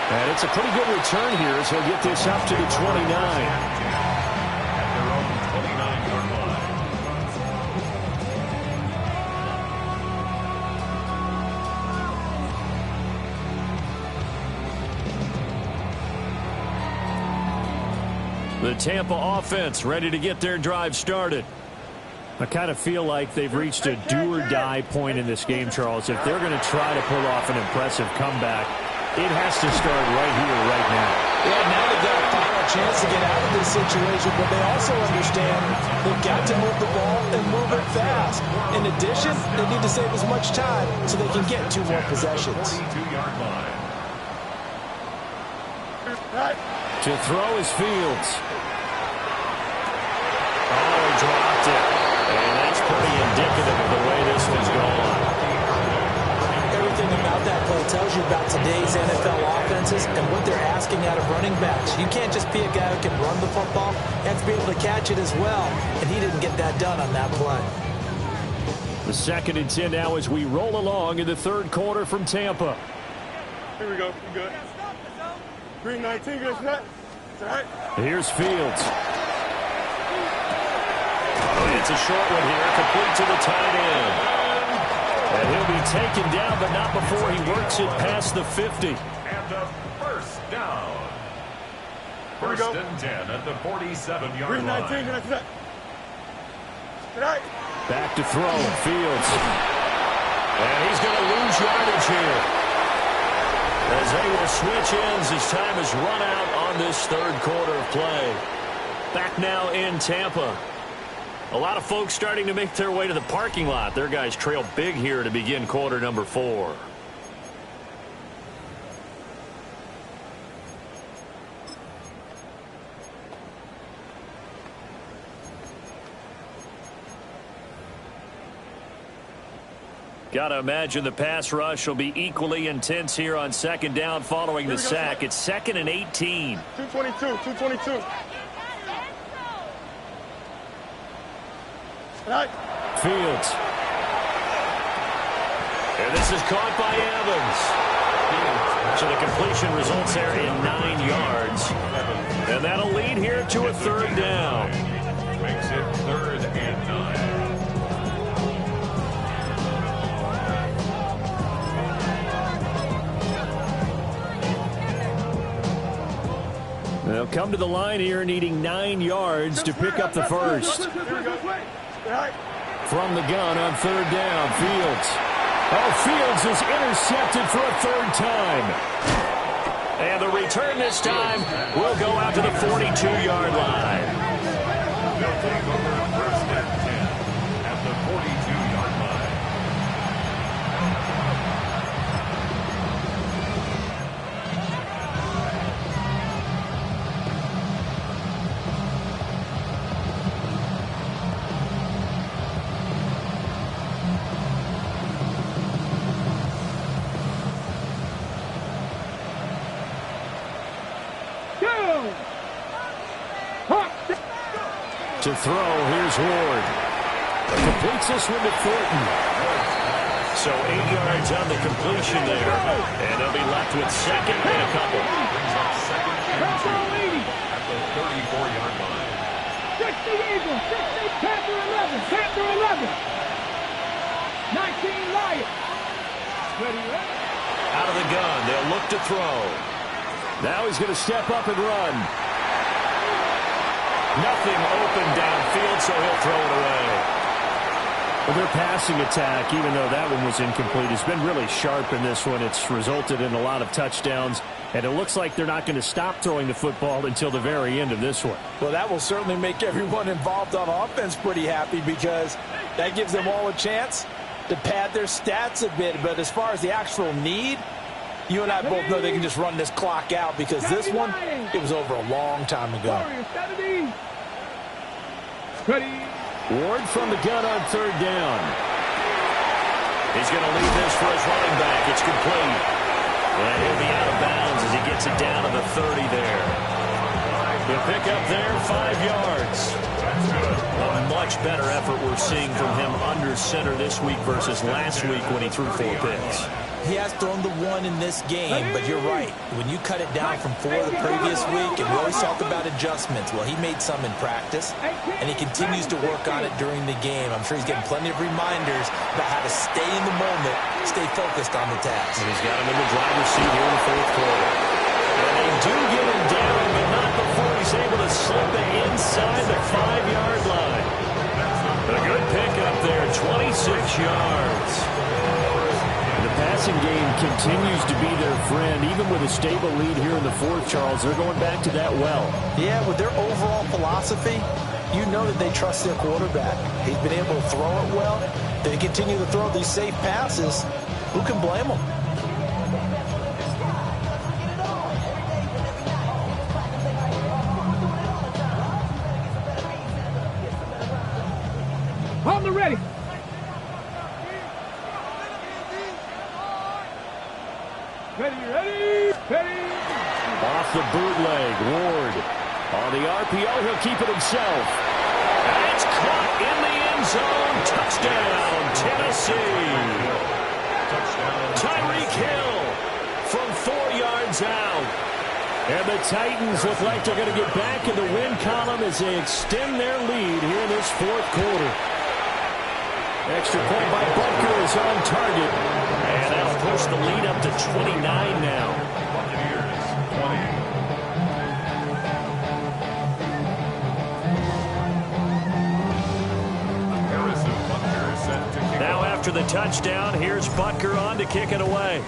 And it's a pretty good return here as he'll get this up to the 29. At their own 29-yard line. The Tampa offense ready to get their drive started. I kind of feel like they've reached a do-or-die point in this game, Charles. If they're going to try to pull off an impressive comeback, it has to start right here, right now. Yeah, now they've got a final chance to get out of this situation, but they also understand they've got to move the ball and move it fast. In addition, they need to save as much time so they can get 2 more possessions. 42-yard line. To throw is Fields. Oh, he dropped it. And that's pretty indicative of the way this one's going. Everything about that play tells you about today's NFL offenses and what they're asking out of running backs. You can't just be a guy who can run the football. You have to be able to catch it as well. And he didn't get that done on that play. The 2nd and 10 now as we roll along in the 3rd quarter from Tampa. Here we go. We good. Green 19, good set. It's all right. Here's Fields. It's a short one here, complete to the tight end. And he'll be taken down, but not before he works it past the 50. And a first down. First and 10 at the 47-yard Green 19, line. good set. All right. Back to throw, Fields. And he's going to lose yardage here. As they will switch ends as time has run out on this 3rd quarter of play. Back now in Tampa. A lot of folks starting to make their way to the parking lot. Their guys trail big here to begin quarter number 4. Got to imagine the pass rush will be equally intense here on 2nd down following the sack. It's 2nd and 18. 222. Right. Fields. And this is caught by Evans. So the completion results there in 9 yards. And that'll lead here to a 3rd down. Makes it 3rd and 9. They'll come to the line here needing 9 yards to pick up the first. From the gun on 3rd down, Fields. Oh, Fields is intercepted for a 3rd time. And the return this time will go out to the 42-yard line. They'll take over 1st and 10 at the 42-yard line. To throw, here's Ward. Completes this one to Thornton. So 8 yards on the completion there. And they'll be left with 2nd and a couple. Brings up 2nd and 2 at the 34-yard line. 60 Eagles, 60 Panther 11, Panther 11. 19 Lions. Ready, ready. Out of the gun, they'll look to throw. Now he's going to step up and run. Nothing open downfield, so he'll throw it away. Well, their passing attack, even though that one was incomplete, has been really sharp in this one. It's resulted in a lot of touchdowns, and it looks like they're not going to stop throwing the football until the very end of this one. Well, that will certainly make everyone involved on offense pretty happy because that gives them all a chance to pad their stats a bit. But as far as the actual need, you and I both know they can just run this clock out because this one, it was over a long time ago. Ready. Ward from the gun on 3rd down. He's going to leave this for his running back. It's complete. And he'll be out of bounds as he gets it down to the 30 there. 5 He'll pick up there 5 yards. A much better effort we're seeing from him under center this week versus last week when he threw 4 picks. He has thrown the 1 in this game, but you're right. When you cut it down from 4 the previous week, and we always talk about adjustments, well, he made some in practice, and he continues to work on it during the game. I'm sure he's getting plenty of reminders about how to stay in the moment, stay focused on the task. And he's got him in the driver's seat here in the 4th quarter. And they do get him down, but not before he's able to slip it inside the 5-yard line. A good pickup there, 26 yards. The passing game continues to be their friend. Even with a stable lead here in the 4th, Charles, they're going back to that well. Yeah, with their overall philosophy, you know that they trust their quarterback. He's been able to throw it well. They continue to throw these safe passes. Who can blame them? On the ready. Ready. Off the bootleg, Ward. On the RPO, he'll keep it himself. And it's caught in the end zone. Touchdown, Tennessee. Tyreek Hill from 4 yards out. And the Titans look like they're going to get back in the win column as they extend their lead here in this 4th quarter. Extra point by Butker is on target. And that'll push the lead up to 29 now. Buccaneers, 20. Now after the touchdown, here's Butker on to kick it away.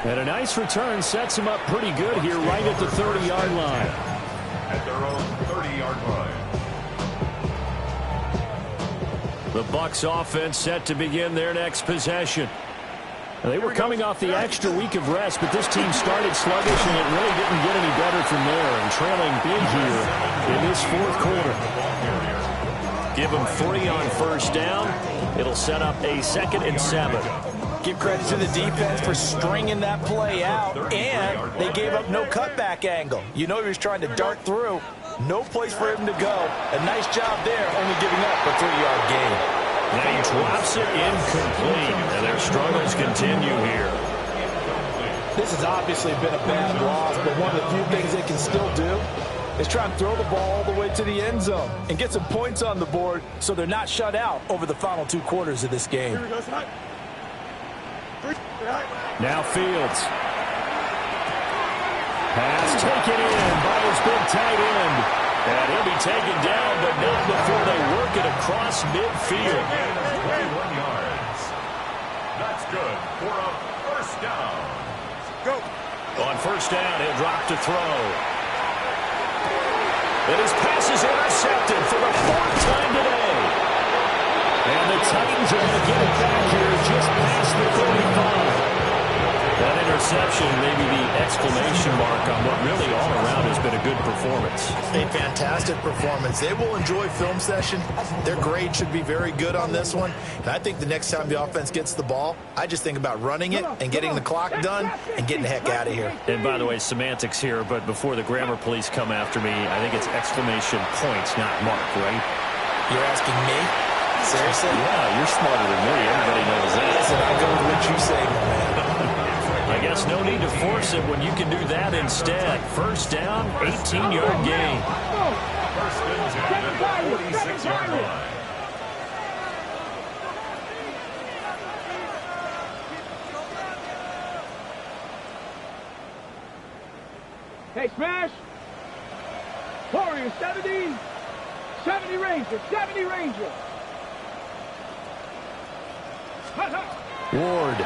And a nice return sets him up pretty good here right at the 30-yard line. At their own 30-yard line. The Bucs offense set to begin their next possession. They were coming off the extra week of rest, but this team started sluggish, and it really didn't get any better from there, and trailing big here in this 4th quarter. Give them 3 on first down. It'll set up a 2nd and 7. Give credit to the defense for stringing that play out, and they gave up no cutback angle. You know he was trying to dart through. No place for him to go. A nice job there, only giving up a 3-yard gain. Now he drops it incomplete, and their struggles continue here. This has obviously been a bad loss, but one of the few things they can still do is try and throw the ball all the way to the end zone and get some points on the board so they're not shut out over the final 2 quarters of this game. Now Fields. Pass taken in by his big tight end. And he'll be taken down, but not before they work it across midfield. 21 yards. That's good for a first down. Go. On first down, he'll drop to throw. And his pass is intercepted for the 4th time today. And the Titans are going to get it back here just past the 35. That interception, maybe the exclamation mark on what really all around has been a good performance. A fantastic performance. They will enjoy film session. Their grade should be very good on this one. And I think the next time the offense gets the ball, I just think about running it and getting the clock done and getting the heck out of here. And by the way, semantics here, but before the grammar police come after me, I think it's exclamation points, not mark, right? You're asking me? Seriously? Yeah, you're smarter than me. Everybody knows that. Listen, I go with what you say, my man. I guess no need to force it when you can do that instead. First down, 18-yard gain. First and 10 at the 46-yard line. Hey, smash. Warriors, 70. 70 Rangers. 70 Rangers. Ward.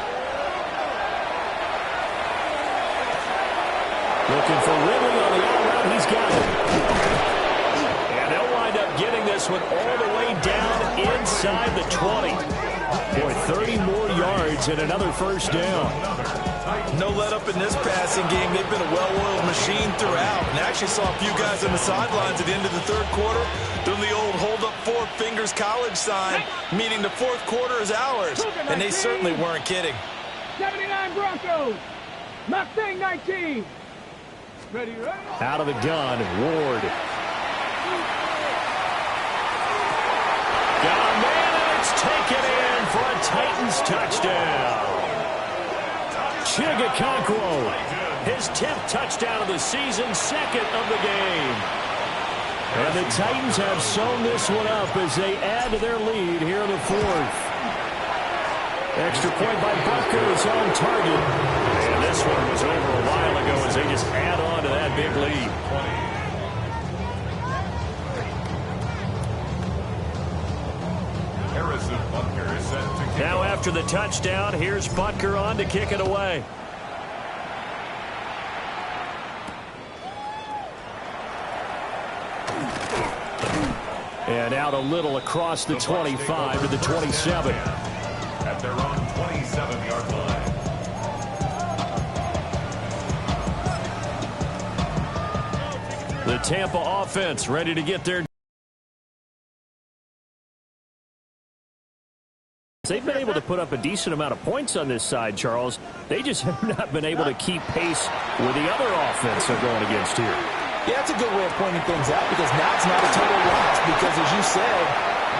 Looking for Ridley on the out route. He's got it. And they'll wind up getting this one all the way down inside the 20. Boy, 30 more yards and another first down. No let up in this passing game. They've been a well-oiled machine throughout. And actually saw a few guys on the sidelines at the end of the 3rd quarter doing the old hold up 4 fingers college sign, meaning the 4th quarter is ours. And they certainly weren't kidding. 79 Broncos. Mustang 19. Ready, ready. Out of the gun, Ward. Got a man, and it's taken in for a Titans touchdown. Chigakonkwo, his 10th touchdown of the season, second of the game. And the Titans have sewn this one up as they add to their lead here in the fourth. Extra point by Butker is on target. And this one was over a while ago as they just add on to that big lead. Now after the touchdown, here's Butker on to kick it away. And out a little across the 25 to the 27. At their own 27-yard line. The Tampa offense ready to get their... They've been able to put up a decent amount of points on this side, Charles. They just have not been able to keep pace with the other offense they're going against here. Yeah, that's a good way of pointing things out because now it's not a total loss because, as you said,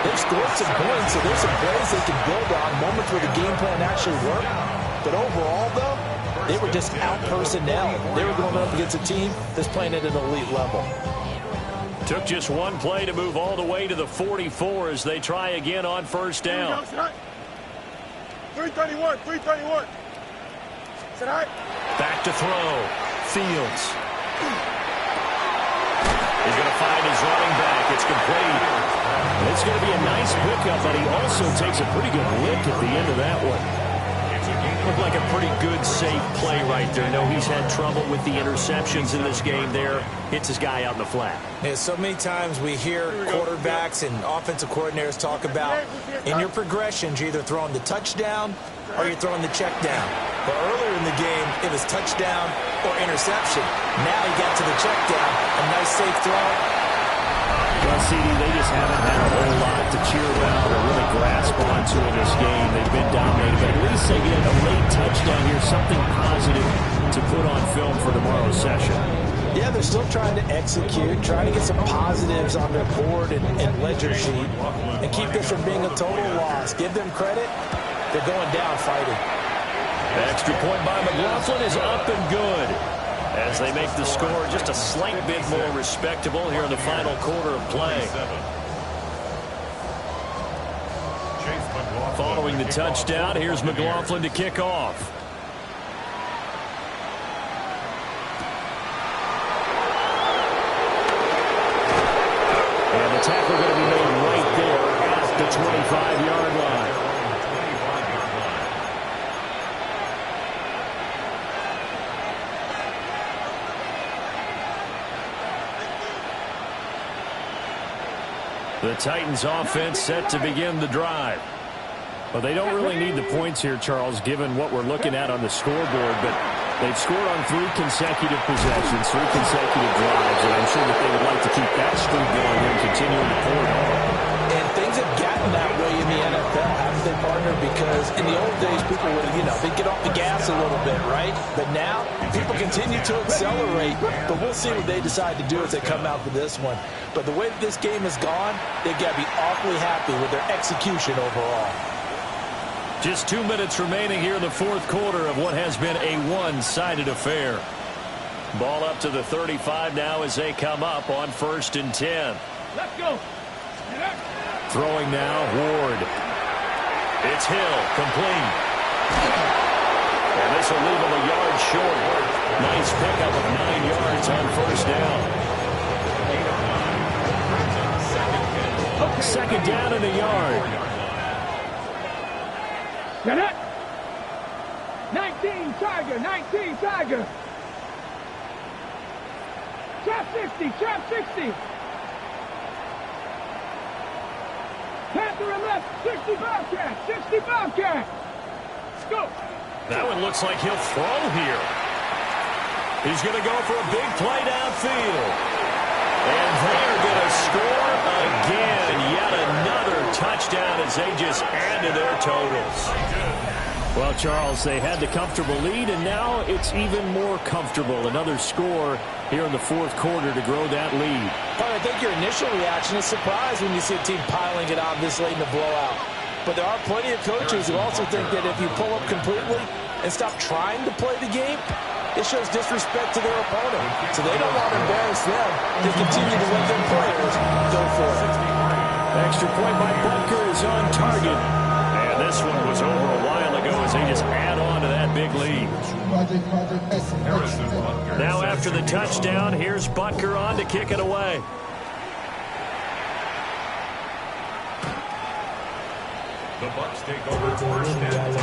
they've scored some points, so there's some plays they can build on, moments where the game plan actually worked. But overall, though, they were just out-personnel. They were going up against a team that's playing at an elite level. Took just one play to move all the way to the 44 as they try again on first down. 331, 331. Sit high. Back to throw. Fields. He's going to find his running back. It's complete. It's going to be a nice pickup, but he also takes a pretty good lick at the end of that one. Looked like a pretty good, safe play right there. No, he's had trouble with the interceptions in this game there. Hits his guy out in the flat. Yeah, so many times we hear quarterbacks and offensive coordinators talk about in your progressions, you're either throwing the touchdown or you're throwing the check down. But earlier in the game, it was touchdown or interception. Now he got to the check down. A nice, safe throw. Well, CD, they just haven't had a whole lot to cheer about or really grasp onto in this game. They've been dominated, but at least they get a late touchdown here, something positive to put on film for tomorrow's session. Yeah, they're still trying to execute, trying to get some positives on their board and ledger sheet and keep this from being a total loss. Give them credit. They're going down fighting. Extra point by McLaughlin is up and good as they make the score just a slight bit more respectable here in the final quarter of play. Following the touchdown, here's McLaughlin to kick off. And the tackle going to be made right there at the 25-yard line. The Titans offense set to begin the drive. Well, they don't really need the points here, Charles, given what we're looking at on the scoreboard, but they've scored on 3 consecutive possessions, 3 consecutive drives, and I'm sure that they would like to keep that streak going and continuing to pour it on. And things have gotten that way in the NFL, haven't they, partner? Because in the old days, people would, they'd get off the gas a little bit, right? But now, people continue to accelerate, but we'll see what they decide to do as they come out for this one. But the way that this game has gone, they've got to be awfully happy with their execution overall. Just 2 minutes remaining here in the fourth quarter of what has been a one-sided affair. Ball up to the 35 now as they come up on 1st and 10. Let's go. Throwing now, Ward. It's Hill, complete. And this will leave him a yard short. Nice pickup of 9 yards on first down. Second down in the yard. Get it. 19 Tiger, 19 Tiger. Trap 60, trap 60. Panther and left, 60 Bobcat, 60 Bobcat. Let's go. That one looks like he'll throw here. He's going to go for a big play downfield. And they're going to score again. Yet another touchdown as they just add to their totals. Well, Charles, they had the comfortable lead, and now it's even more comfortable. Another score here in the fourth quarter to grow that lead. Well, I think your initial reaction is surprise when you see a team piling it on this late in the blowout. But there are plenty of coaches who also think that if you pull up completely and stop trying to play the game, it shows disrespect to their opponent. So they don't want to embarrass them. They continue to let their players go for it. Extra point by Butker is on target. And this one was over a while ago as they just add on to that big lead. Now after the touchdown, here's Butker on to kick it away. The Bucs take over first and 10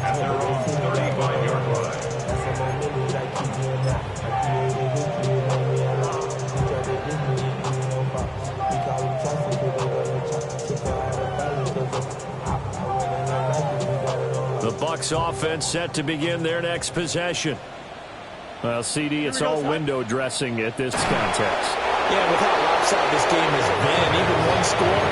at their own 35-yard line. The Bucs offense set to begin their next possession. Well, CD, it's all window dressing at this contest. Yeah, with how lopsided this game has been, even one score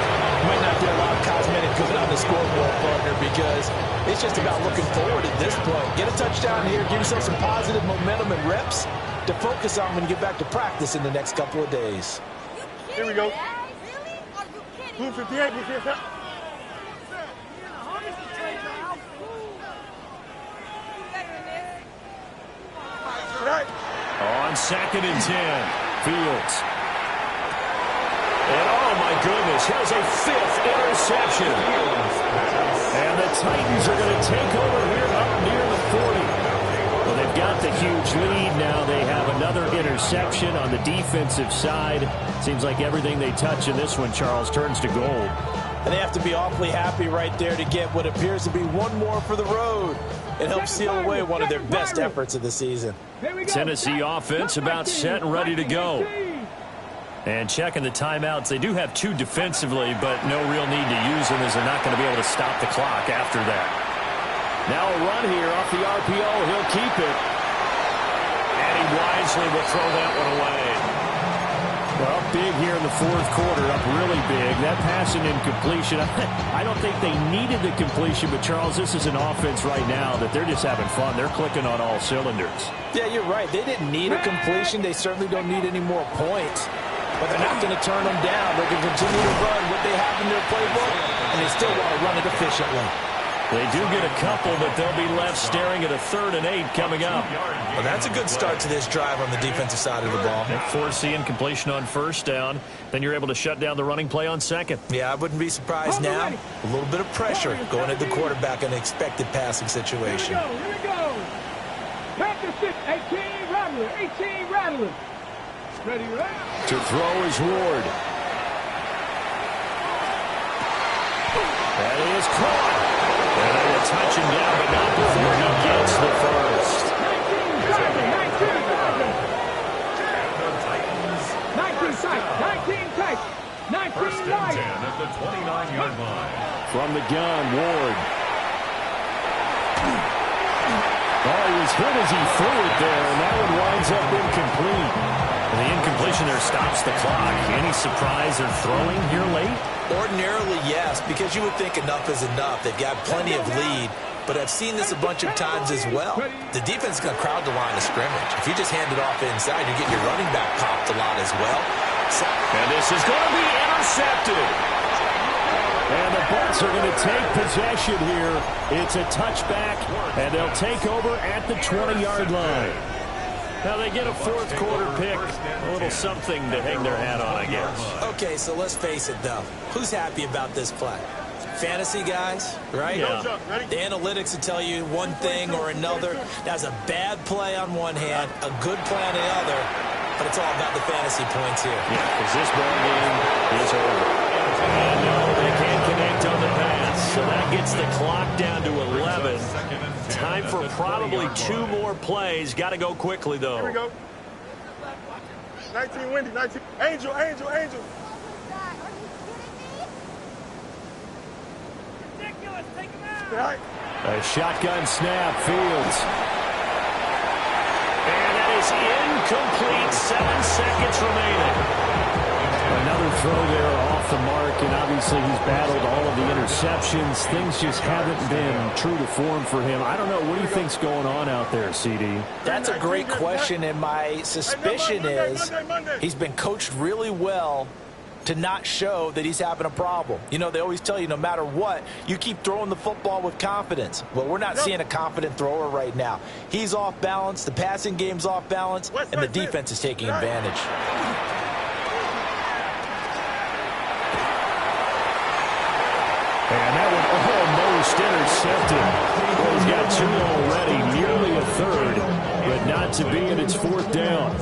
might not do a lot of cosmetic good on the scoreboard, partner, because it's just about looking forward at this point. Get a touchdown here, give yourself some positive momentum and reps to focus on when you get back to practice in the next couple of days. Here we go. Blue 58, blue 58. On 2nd and 10, Fields. And oh my goodness, here's a 5th interception. And the Titans are going to take over here up near the 40. Well, they've got the huge lead now. They have another interception on the defensive side. Seems like everything they touch in this one, Charles, turns to gold. And they have to be awfully happy right there to get what appears to be one more for the road. It helps seal away one of their best efforts of the season. Tennessee offense about set and ready to go. And checking the timeouts, they do have 2 defensively, but no real need to use them as they're not going to be able to stop the clock after that. Now a run here off the RPO. He'll keep it. And he wisely will throw that one away. Well, big here in the fourth quarter, up really big. That pass and incompletion, I don't think they needed the completion, but Charles, this is an offense right now that they're just having fun. They're clicking on all cylinders. Yeah, you're right. They didn't need a completion. They certainly don't need any more points. But they're not going to turn them down. They can continue to run what they have in their playbook, and they still want to run it efficiently. They do get a couple, but they'll be left staring at a 3rd and 8 coming up. Well, that's a good start to this drive on the defensive side of the ball. Force incompletion on 1st down. Then you're able to shut down the running play on 2nd. Yeah, I wouldn't be surprised now. A little bit of pressure going at the quarterback in an expected passing situation. Here we go. Practice 6, 18 Rattler, 18 Rattler. Ready, right? To throw is Ward. That is caught. And they will touch him down, but not before he gets the first. 19 tight. 19 First and 10 light. at the 29-yard line. From the gun, Ward. Oh, he was hit as he threw it there, and that one winds up incomplete. And the incompletion there stops the clock. Any surprise they're throwing here late? Ordinarily, yes, because you would think enough is enough. They've got plenty of lead, but I've seen this a bunch of times as well. The defense is going to crowd the line of scrimmage. If you just hand it off inside, you get your running back popped a lot as well. And this is going to be intercepted. And the Bucs are going to take possession here. It's a touchback, and they'll take over at the 20-yard line. Now they get a fourth quarter pick, a little something to hang their hat on, I guess. Okay, so let's face it, though. Who's happy about this play? Fantasy guys, right? Yeah. The analytics will tell you one thing or another. That's a bad play on one hand, a good play on the other, but it's all about the fantasy points here. Yeah, because this ball game is over. And no, they can't connect on the pass, so that gets the clock down to 11. Time for probably 2 more plays. Got to go quickly, though. Here we go. 19 Wendy, 19. Angel. Ridiculous. Take him out. A shotgun snap, Fields. And that is incomplete. 7 seconds remaining. Another throw there off the mark, and obviously he's battled all of the interceptions. Things just haven't been true to form for him. I don't know. What do you think's going on out there, CD? That's a great question, and my suspicion is he's been coached really well to not show that he's having a problem. You know, they always tell you no matter what, you keep throwing the football with confidence. Well, we're not seeing a confident thrower right now. He's off balance, the passing game's off balance, and the defense is taking advantage. And that one almost intercepted. Well, he's got 2 already, nearly a third, but not to be, and it's 4th down.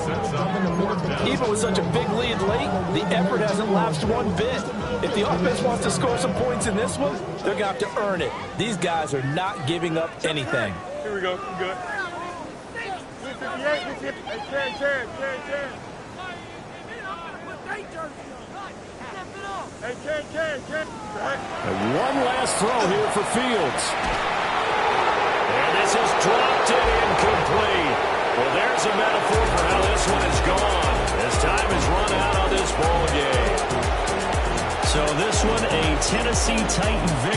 Even with such a big lead late, the effort hasn't lapsed one bit. If the offense wants to score some points in this one, they're going to have to earn it. These guys are not giving up anything. Here we go. Good. 58, 10. Hey, 10. And one last throw here for Fields. And this is dropped and incomplete. Well, there's a metaphor for how this one is gone. As time has run out on this ball game. So this one, a Tennessee Titan victory.